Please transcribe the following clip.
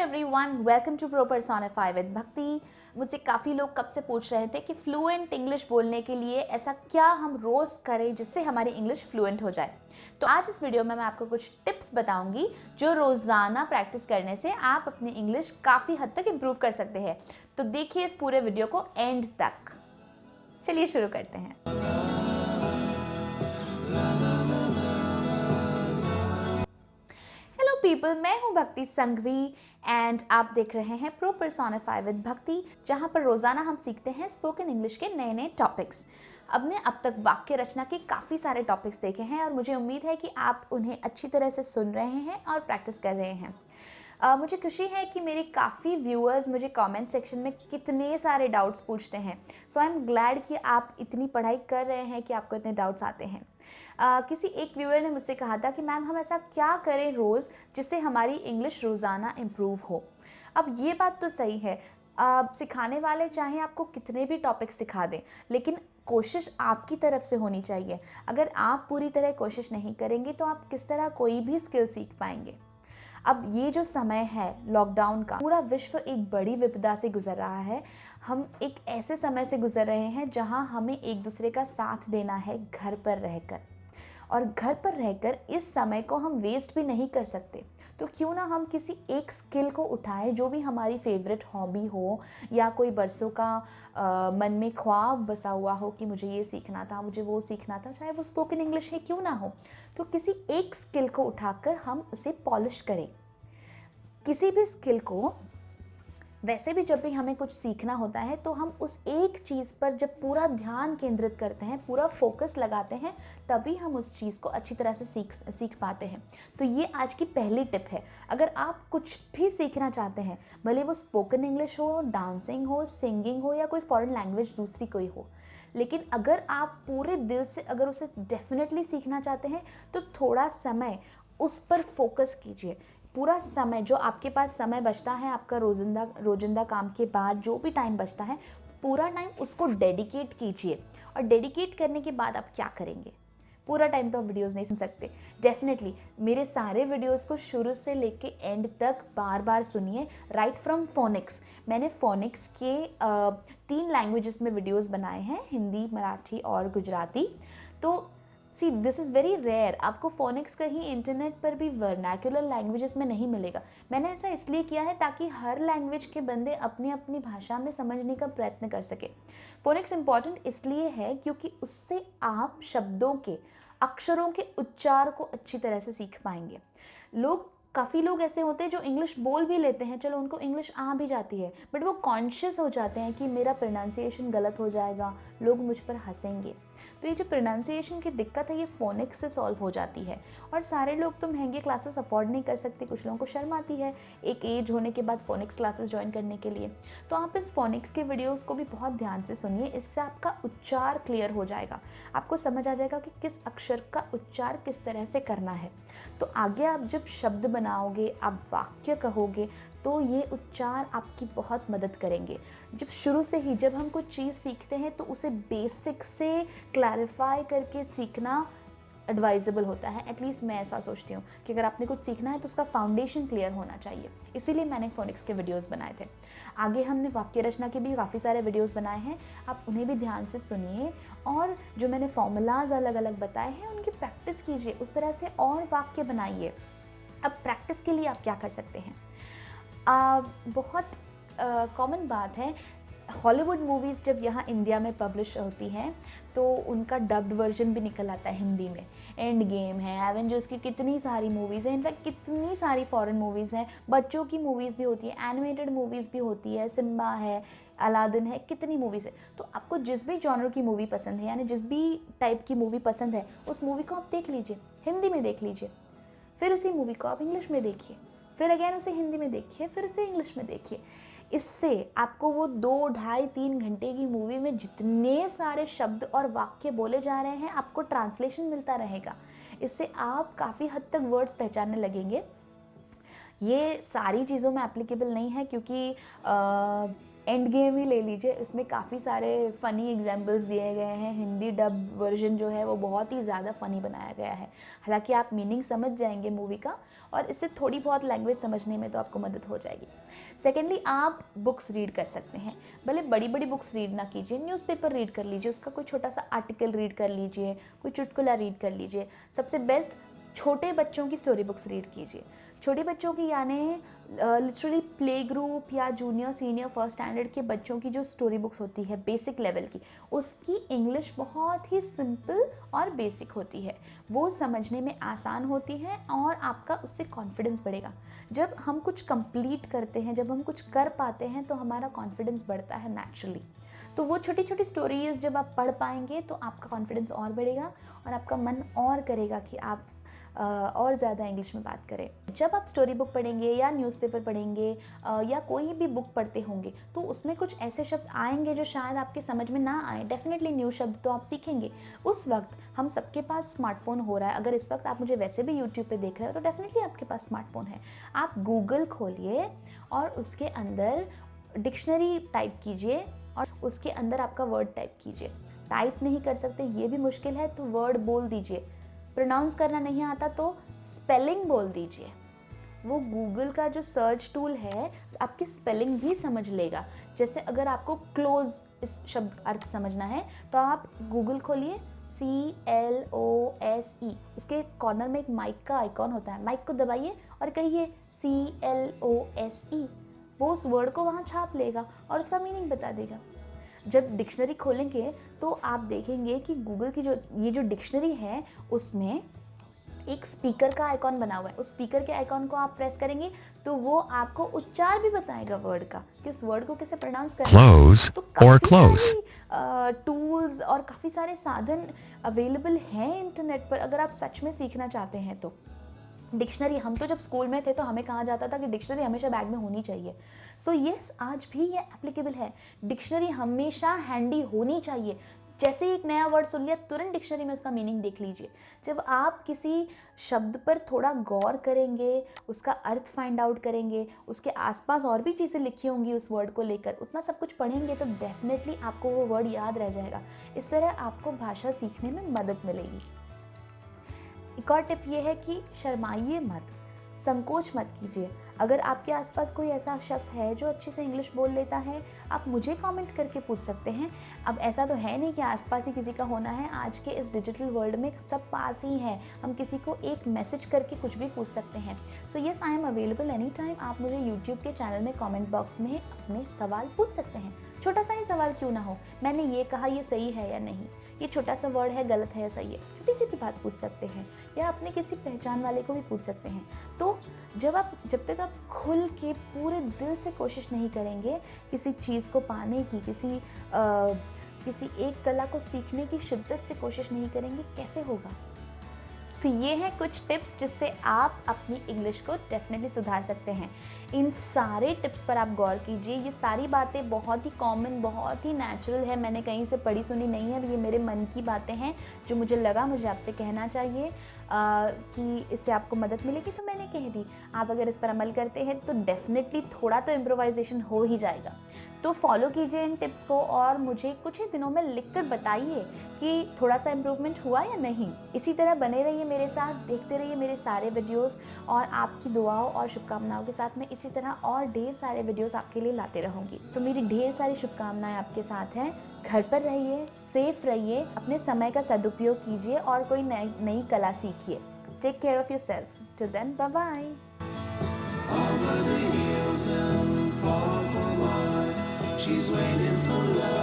Everyone, welcome to pro personify with Bhakti. मुझसे काफ़ी लोग कब से पूछ रहे थे कि फ्लुएंट इंग्लिश बोलने के लिए ऐसा क्या हम रोज़ करें जिससे हमारी इंग्लिश फ्लुएंट हो जाए। तो आज इस वीडियो में मैं आपको कुछ टिप्स बताऊंगी जो रोज़ाना प्रैक्टिस करने से आप अपनी इंग्लिश काफ़ी हद तक इम्प्रूव कर सकते हैं। तो देखिए इस पूरे वीडियो को एंड तक। चलिए शुरू करते हैं। हेलो पीपल, मैं हूं भक्ति संघवी एंड आप देख रहे हैं प्रो पर्सोनिफाई विद भक्ति, जहां पर रोज़ाना हम सीखते हैं स्पोकन इंग्लिश के नए नए टॉपिक्स। अब तक वाक्य रचना के काफ़ी सारे टॉपिक्स देखे हैं और मुझे उम्मीद है कि आप उन्हें अच्छी तरह से सुन रहे हैं और प्रैक्टिस कर रहे हैं। मुझे खुशी है कि मेरे काफ़ी व्यूअर्स मुझे कमेंट सेक्शन में कितने सारे डाउट्स पूछते हैं। सो आई एम ग्लैड कि आप इतनी पढ़ाई कर रहे हैं कि आपको इतने डाउट्स आते हैं। किसी एक व्यूअर ने मुझसे कहा था कि मैम हम ऐसा क्या करें रोज़ जिससे हमारी इंग्लिश रोज़ाना इम्प्रूव हो। अब ये बात तो सही है, सिखाने वाले चाहे आपको कितने भी टॉपिक सिखा दें, लेकिन कोशिश आपकी तरफ से होनी चाहिए। अगर आप पूरी तरह कोशिश नहीं करेंगे तो आप किस तरह कोई भी स्किल सीख पाएंगे। अब ये जो समय है लॉकडाउन का, पूरा विश्व एक बड़ी विपदा से गुजर रहा है। हम एक ऐसे समय से गुजर रहे हैं जहां हमें एक दूसरे का साथ देना है घर पर रहकर, और घर पर रहकर इस समय को हम वेस्ट भी नहीं कर सकते। तो क्यों ना हम किसी एक स्किल को उठाएं जो भी हमारी फेवरेट हॉबी हो या कोई बरसों का मन में ख्वाब बसा हुआ हो कि मुझे ये सीखना था, मुझे वो सीखना था, चाहे वो स्पोकन इंग्लिश ही क्यों ना हो। तो किसी एक स्किल को उठाकर हम उसे पॉलिश करें। किसी भी स्किल को, वैसे भी जब भी हमें कुछ सीखना होता है तो हम उस एक चीज़ पर जब पूरा ध्यान केंद्रित करते हैं, पूरा फोकस लगाते हैं, तभी हम उस चीज़ को अच्छी तरह से सीख पाते हैं। तो ये आज की पहली टिप है। अगर आप कुछ भी सीखना चाहते हैं, भले वो स्पोकन इंग्लिश हो, डांसिंग हो, सिंगिंग हो या कोई फॉरेन लैंग्वेज दूसरी कोई हो, लेकिन अगर आप पूरे दिल से अगर उसे डेफिनेटली सीखना चाहते हैं तो थोड़ा समय उस पर फोकस कीजिए। पूरा समय जो आपके पास समय बचता है, आपका रोजिंदा काम के बाद जो भी टाइम बचता है, पूरा टाइम उसको डेडिकेट कीजिए। और डेडिकेट करने के बाद आप क्या करेंगे? पूरा टाइम तो आप वीडियोस नहीं सुन सकते। डेफिनेटली मेरे सारे वीडियोस को शुरू से लेके एंड तक बार बार सुनिए, राइट फ्रॉम फोनिक्स। मैंने फोनिक्स के 3 लैंग्वेजेस में वीडियोस बनाए हैं, हिंदी, मराठी और गुजराती। तो see this is very rare. आपको फोनिक्स कहीं इंटरनेट पर भी वर्नैक्युलर लैंग्वेजेस में नहीं मिलेगा। मैंने ऐसा इसलिए किया है ताकि हर लैंग्वेज के बंदे अपनी अपनी भाषा में समझने का प्रयत्न कर सके। फोनिक्स इम्पॉर्टेंट इसलिए है क्योंकि उससे आप शब्दों के, अक्षरों के उच्चार को अच्छी तरह से सीख पाएंगे। काफ़ी लोग ऐसे होते हैं जो इंग्लिश बोल भी लेते हैं, चलो उनको इंग्लिश आ भी जाती है, बट वो कॉन्शियस हो जाते हैं कि मेरा प्रोनाउंसिएशन गलत हो जाएगा, लोग मुझ पर हंसेंगे। तो ये जो प्रोनाउंसिएशन की दिक्कत है ये फोनिक्स से सॉल्व हो जाती है। और सारे लोग तो महंगे क्लासेस अफोर्ड नहीं कर सकते, कुछ लोगों को शर्म आती है एक एज होने के बाद फोनिक्स क्लासेस ज्वाइन करने के लिए। तो आप इस फोनिक्स के वीडियोस को भी बहुत ध्यान से सुनिए, इससे आपका उच्चार क्लियर हो जाएगा। आपको समझ आ जाएगा कि किस अक्षर का उच्चार किस तरह से करना है। तो आगे आप जब शब्द बनाओगे, आप वाक्य कहोगे, तो ये उच्चार आपकी बहुत मदद करेंगे। जब शुरू से ही जब हम कुछ चीज़ सीखते हैं तो उसे बेसिक से क्लैरिफाई करके सीखना एडवाइजेबल होता है। एटलीस्ट मैं ऐसा सोचती हूँ कि अगर आपने कुछ सीखना है तो उसका फाउंडेशन क्लियर होना चाहिए। इसीलिए मैंने फोनिक्स के वीडियोस बनाए थे। आगे हमने वाक्य रचना के भी काफ़ी सारे वीडियोस बनाए हैं, आप उन्हें भी ध्यान से सुनिए। और जो मैंने फॉर्मूलाज अलग अलग बताए हैं उनकी प्रैक्टिस कीजिए, उस तरह से और वाक्य बनाइए। अब प्रैक्टिस के लिए आप क्या कर सकते हैं? बहुत कॉमन बात है, हॉलीवुड मूवीज़ जब यहाँ इंडिया में पब्लिश होती हैं तो उनका डब्ड वर्जन भी निकल आता है हिंदी में। एंड गेम है, एवेंजर्स की कितनी सारी मूवीज़ हैं, इनफैक्ट कितनी सारी फॉरेन मूवीज़ हैं, बच्चों की मूवीज़ भी होती है, एनिमेटेड मूवीज़ भी होती है, सिम्बा है, अलादीन है, कितनी मूवीज़ है। तो आपको जिस भी जॉनर की मूवी पसंद है, यानी जिस भी टाइप की मूवी पसंद है, उस मूवी को आप देख लीजिए, हिंदी में देख लीजिए, फिर उसी मूवी को आप इंग्लिश में देखिए, फिर अगेन उसे हिंदी में देखिए, फिर उसे इंग्लिश में देखिए। इससे आपको वो 2, ढाई, 3 घंटे की मूवी में जितने सारे शब्द और वाक्य बोले जा रहे हैं, आपको ट्रांसलेशन मिलता रहेगा। इससे आप काफ़ी हद तक वर्ड्स पहचानने लगेंगे। ये सारी चीज़ों में एप्लीकेबल नहीं है क्योंकि एंड गेम ही ले लीजिए, इसमें काफ़ी सारे फ़नी एग्जाम्पल्स दिए गए हैं। हिंदी डब वर्जन जो है वो बहुत ही ज़्यादा फ़नी बनाया गया है। हालांकि आप मीनिंग समझ जाएंगे मूवी का, और इससे थोड़ी बहुत लैंग्वेज समझने में तो आपको मदद हो जाएगी। सेकेंडली, आप बुक्स रीड कर सकते हैं। भले बड़ी बड़ी बुक्स रीड ना कीजिए, न्यूज़पेपर रीड कर लीजिए, उसका कोई छोटा सा आर्टिकल रीड कर लीजिए, कोई चुटकुला रीड कर लीजिए। सबसे बेस्ट, छोटे बच्चों की स्टोरी बुक्स रीड कीजिए। छोटे बच्चों की यानी लिटरली प्ले ग्रुप या जूनियर सीनियर फर्स्ट स्टैंडर्ड के बच्चों की जो स्टोरी बुक्स होती है बेसिक लेवल की, उसकी इंग्लिश बहुत ही सिंपल और बेसिक होती है। वो समझने में आसान होती है और आपका उससे कॉन्फिडेंस बढ़ेगा। जब हम कुछ कंप्लीट करते हैं, जब हम कुछ कर पाते हैं, तो हमारा कॉन्फिडेंस बढ़ता है नेचुरली। तो वो छोटी छोटी स्टोरीज जब आप पढ़ पाएंगे तो आपका कॉन्फिडेंस और बढ़ेगा और आपका मन और करेगा कि आप और ज़्यादा इंग्लिश में बात करें। जब आप स्टोरी बुक पढ़ेंगे या न्यूज़पेपर पढ़ेंगे या कोई भी बुक पढ़ते होंगे, तो उसमें कुछ ऐसे शब्द आएंगे जो शायद आपके समझ में ना आए। डेफिनेटली न्यू शब्द तो आप सीखेंगे। उस वक्त हम सबके पास स्मार्टफोन हो रहा है। अगर इस वक्त आप मुझे वैसे भी यूट्यूब पे देख रहे हो तो डेफिनेटली आपके पास स्मार्टफोन है। आप गूगल खोलिए और उसके अंदर डिक्शनरी टाइप कीजिए और उसके अंदर आपका वर्ड टाइप कीजिए। टाइप नहीं कर सकते, ये भी मुश्किल है, तो वर्ड बोल दीजिए। प्रोनाउंस करना नहीं आता तो स्पेलिंग बोल दीजिए। वो गूगल का जो सर्च टूल है आपकी स्पेलिंग भी समझ लेगा। जैसे अगर आपको क्लोज इस शब्द अर्थ समझना है तो आप गूगल खोलिए, CLOSE, उसके कॉर्नर में एक माइक का आइकॉन होता है, माइक को दबाइए और कहिए CLOSE। वो उस वर्ड को वहाँ छाप लेगा और उसका मीनिंग बता देगा। जब डिक्शनरी खोलेंगे तो आप देखेंगे कि गूगल की ये जो डिक्शनरी है उसमें एक स्पीकर का आइकॉन बना हुआ है। उस स्पीकर के आइकॉन को आप प्रेस करेंगे तो वो आपको उच्चार भी बताएगा वर्ड का, कि उस वर्ड को कैसे प्रोनाउंस करना है। तो काफ़ी सारे टूल्स और काफ़ी सारे साधन अवेलेबल हैं इंटरनेट पर, अगर आप सच में सीखना चाहते हैं तो। डिक्शनरी, हम तो जब स्कूल में थे तो हमें कहा जाता था कि डिक्शनरी हमेशा बैग में होनी चाहिए। सो यस, आज भी ये एप्लीकेबल है। डिक्शनरी हमेशा हैंडी होनी चाहिए। जैसे ही एक नया वर्ड सुन लिया, तुरंत डिक्शनरी में उसका मीनिंग देख लीजिए। जब आप किसी शब्द पर थोड़ा गौर करेंगे, उसका अर्थ फाइंड आउट करेंगे, उसके आसपास और भी चीज़ें लिखी होंगी उस वर्ड को लेकर, उतना सब कुछ पढ़ेंगे तो डेफिनेटली आपको वो वर्ड याद रह जाएगा। इस तरह आपको भाषा सीखने में मदद मिलेगी। एक और टिप ये है कि शर्माइए मत, संकोच मत कीजिए। अगर आपके आसपास कोई ऐसा शख्स है जो अच्छे से इंग्लिश बोल लेता है, आप मुझे कमेंट करके पूछ सकते हैं। अब ऐसा तो है नहीं कि आसपास ही किसी का होना है, आज के इस डिजिटल वर्ल्ड में सब पास ही है। हम किसी को एक मैसेज करके कुछ भी पूछ सकते हैं। So yes, I am available any time. आप मुझे यूट्यूब के चैनल में कमेंट बॉक्स में अपने सवाल पूछ सकते हैं। छोटा सा ही सवाल क्यों ना हो, मैंने ये कहा ये सही है या नहीं, ये छोटा सा वर्ड है गलत है या सही है, छोटी सी भी बात पूछ सकते हैं, या अपने किसी पहचान वाले को भी पूछ सकते हैं। तो जब तक आप खुल के पूरे दिल से कोशिश नहीं करेंगे किसी चीज़ को पाने की, किसी एक कला को सीखने की शिद्दत से कोशिश नहीं करेंगे, कैसे होगा। तो ये हैं कुछ टिप्स जिससे आप अपनी इंग्लिश को डेफिनेटली सुधार सकते हैं। इन सारे टिप्स पर आप गौर कीजिए। ये सारी बातें बहुत ही कॉमन, बहुत ही नेचुरल है, मैंने कहीं से पढ़ी सुनी नहीं है। ये मेरे मन की बातें हैं जो मुझे लगा मुझे आपसे कहना चाहिए कि इससे आपको मदद मिलेगी, तो मैंने कह दी। आप अगर इस पर अमल करते हैं तो डेफिनेटली थोड़ा तो इम्प्रोवाइजेशन हो ही जाएगा। तो फॉलो कीजिए इन टिप्स को और मुझे कुछ ही दिनों में लिखकर बताइए कि थोड़ा सा इम्प्रूवमेंट हुआ या नहीं। इसी तरह बने रहिए मेरे साथ, देखते रहिए मेरे सारे वीडियोस, और आपकी दुआओं और शुभकामनाओं के साथ मैं इसी तरह और ढेर सारे वीडियोस आपके लिए लाते रहूँगी। तो मेरी ढेर सारी शुभकामनाएं आपके साथ हैं। घर पर रहिए, सेफ रहिए, अपने समय का सदुपयोग कीजिए और कोई नई कला सीखिए। Take care of yourself. Till then, bye bye. She's waiting for love.